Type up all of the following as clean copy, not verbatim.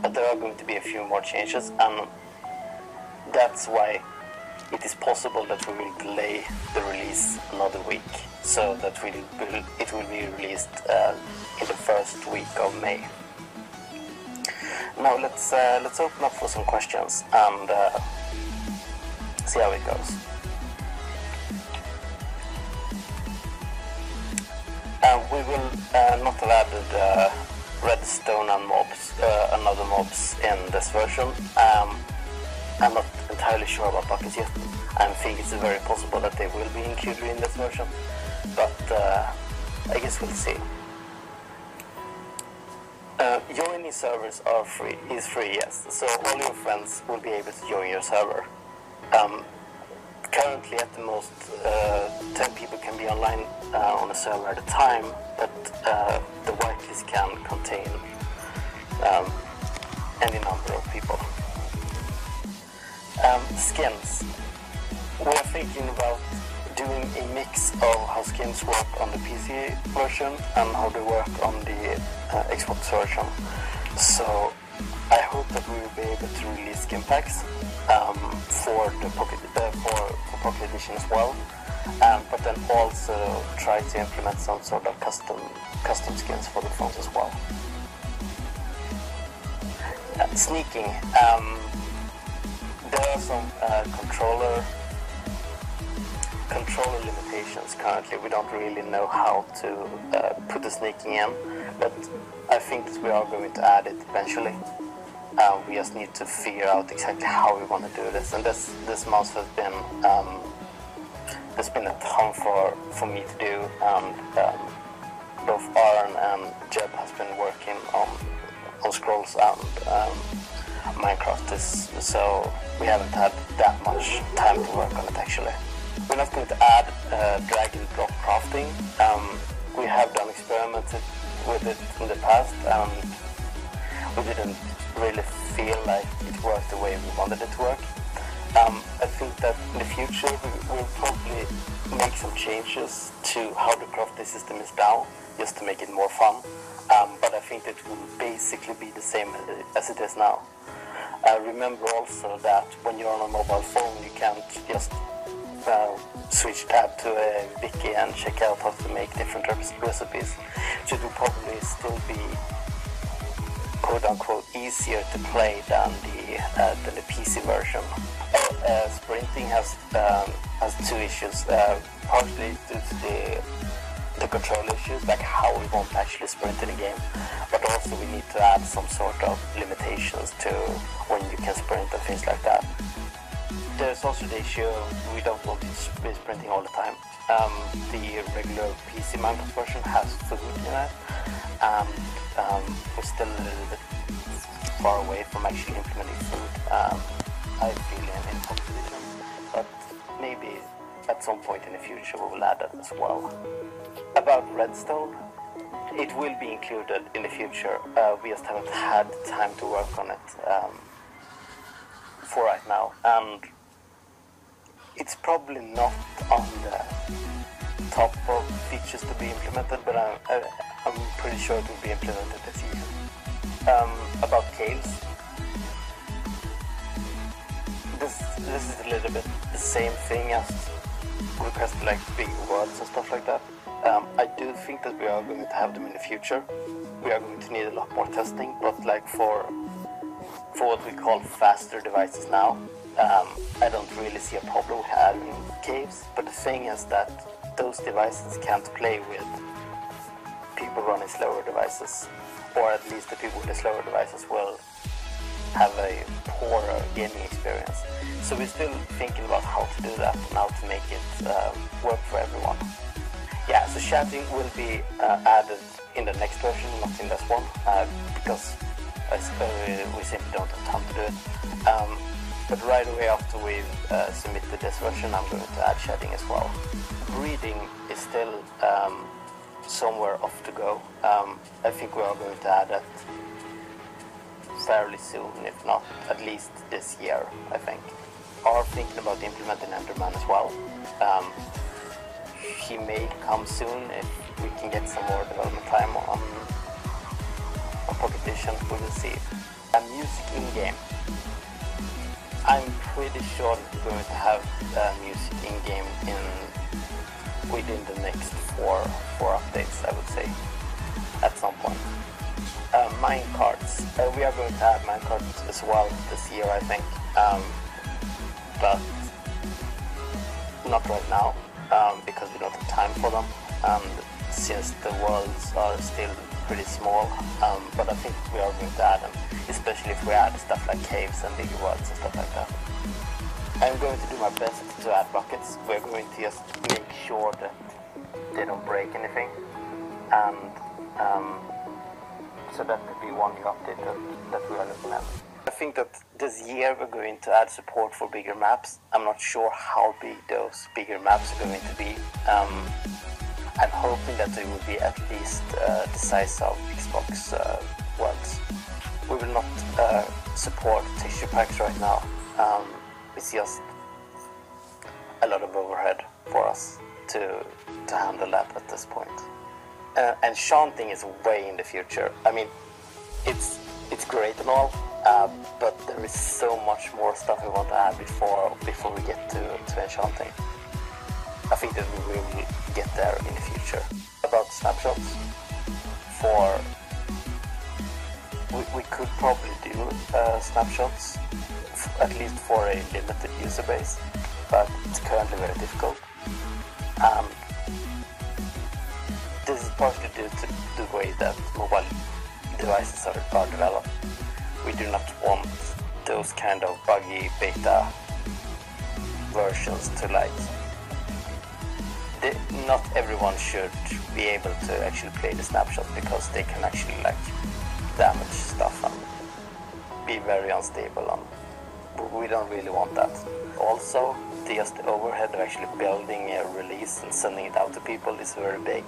but there are going to be a few more changes, and that's why it is possible that we will delay the release another week, so that it will be released in the first week of May. Now let's open up for some questions and see how it goes. We will not have added redstone and mobs, another mobs in this version. I'm not entirely sure about buckets yet. I think it's very possible that they will be included in this version, but I guess we'll see. Joining servers is free, yes. So all your friends will be able to join your server. Currently, at the most, 10 people can be online on a server at a time, but the whitelist can contain any number of people. Skins. We are thinking about doing a mix of how skins work on the PC version and how they work on the Xbox version. So I hope that we will be able to release skin packs for the Pocket Edition as well, but then also try to implement some sort of custom skins for the phones as well. Sneaking. There are some controller limitations currently. We don't really know how to put the sneaking in, but I think that we are going to add it eventually. We just need to figure out exactly how we want to do this, and this mouse has been there's been a ton for me to do, and both Aaron and Jeb has been working on Scrolls and Minecraft, so we haven't had that much time to work on it actually. We're not going to add drag and drop crafting. We have done experiments with it in the past, and we didn't really feel like it worked the way we wanted it to work. I think that in the future we'll probably make some changes to how the crafting system is now, just to make it more fun. But I think it will basically be the same as it is now. Remember also that when you're on a mobile phone, you can't just switch tab to a wiki and check out how to make different recipes. So it will probably still be quote-unquote easier to play than the PC version. Sprinting has two issues, partially due to the control issues, like how we won't actually sprint in a game, but also we need to add some sort of limitations to when you can sprint and things like that. There's also the issue we don't want to be sprinting all the time. The regular PC Minecraft version has food in it, and we're still a little bit far away from actually implementing food. I feel in Pocket Edition, but maybe at some point in the future we will add that as well. About redstone, it will be included in the future. We just haven't had time to work on it for right now, and it's probably not on the top of features to be implemented, but I'm pretty sure it will be implemented this year. About caves, this is a little bit the same thing as requested, like big words and stuff like that. I do think that we are going to have them in the future. We are going to need a lot more testing, but like for what we call faster devices now, I don't really see a problem with adding caves. But the thing is that those devices can't play with people running slower devices, or at least the people with the slower devices will have a poorer gaming experience. So we're still thinking about how to do that and how to make it work for everyone. Yeah, so chatting will be added in the next version, not in this one, because we simply don't have time to do it. But right away after we've submitted this version, I'm going to add chatting as well. Breeding is still somewhere off to go. I think we are going to add that fairly soon, if not at least this year, I think. Are thinking about implementing Enderman as well. He may come soon if we can get some more development time on Pocket Edition. We will see. Music in-game. I'm pretty sure that we're going to have music in-game within the next four updates, I would say, at some point. Minecarts. We are going to have minecarts as well this year, I think, but not right now, because we don't have time for them, and since the worlds are still pretty small, but I think we are going to add them, especially if we add stuff like caves and bigger worlds and stuff like that. I'm going to do my best to add buckets. We're going to just make sure that they don't break anything, and so that could be one new update that we are looking at. I think that this year we're going to add support for bigger maps. I'm not sure how big those bigger maps are going to be. I'm hoping that they will be at least the size of Xbox ones. We will not support texture packs right now. It's just a lot of overhead for us to handle that at this point. And enchanting is way in the future. I mean, it's great and all, but there is so much more stuff we want to add before we get to enchanting. I think that we will get there in the future. About snapshots, we could probably do snapshots, at least for a limited user base, but it's currently very difficult. This is partially due to the way that mobile devices are developed. We do not want those kind of buggy beta versions to not everyone should be able to actually play the snapshots, because they can actually damage stuff and be very unstable, and we don't really want that. Also, the overhead of actually building a release and sending it out to people is very big,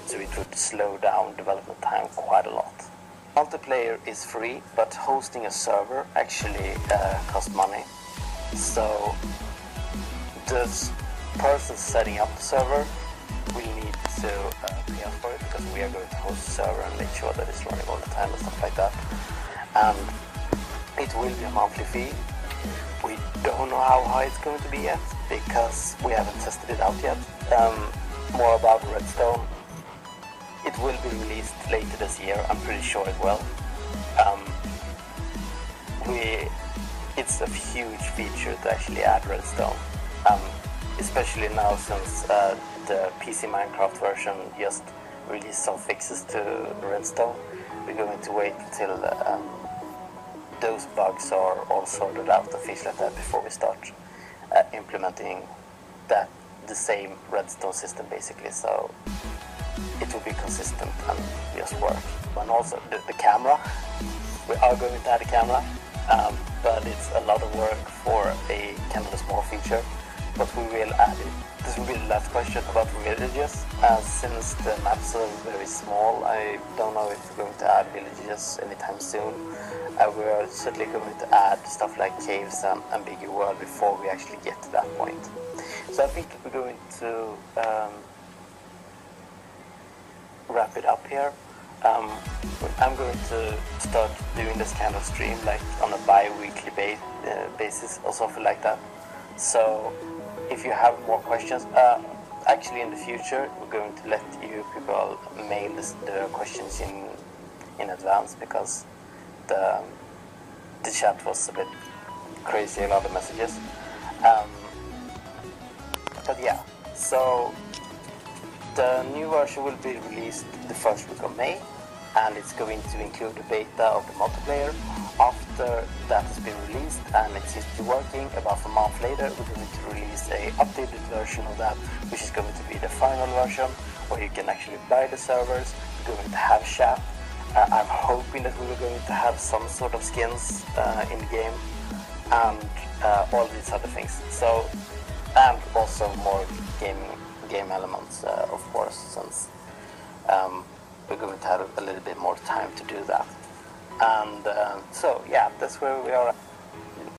so it would slow down development time quite a lot. Multiplayer is free, but hosting a server actually costs money. So the person setting up the server will need to pay us for it, because we are going to host the server and make sure that it's running all the time and stuff like that. And it will be a monthly fee. We don't know how high it's going to be yet, because we haven't tested it out yet. More about Redstone. It will be released later this year, I'm pretty sure it will. It's a huge feature to actually add Redstone, especially now since the PC Minecraft version just released some fixes to Redstone. We're going to wait until those bugs are all sorted out and things like that before we start implementing the same Redstone system basically, so it will be consistent and just work. And also the camera, we are going to add a camera, but it's a lot of work for a kind of a small feature, but we will add it. This will be the last question about villages. Since the maps are very small, I don't know if we're going to add villages anytime soon. We're certainly going to add stuff like caves and bigger world before we actually get to that point. So I think that we're going to wrap it up here. I'm going to start doing this kind of stream on a bi-weekly basis or something like that. So if you have more questions, actually in the future we're going to let you people mail the questions in advance, because the chat was a bit crazy, a lot of messages. But yeah, so the new version will be released the first week of May, and it's going to include the beta of the multiplayer. After that has been released and it seems to be working, about a month later we're going to release a updated version of that, which is going to be the final version, where you can actually buy the servers. We're going to have chat. I'm hoping that we are going to have some sort of skins in the game, and all these other things. So, and also more game elements, of course, since we're going to have a little bit more time to do that. And so yeah, that's where we are.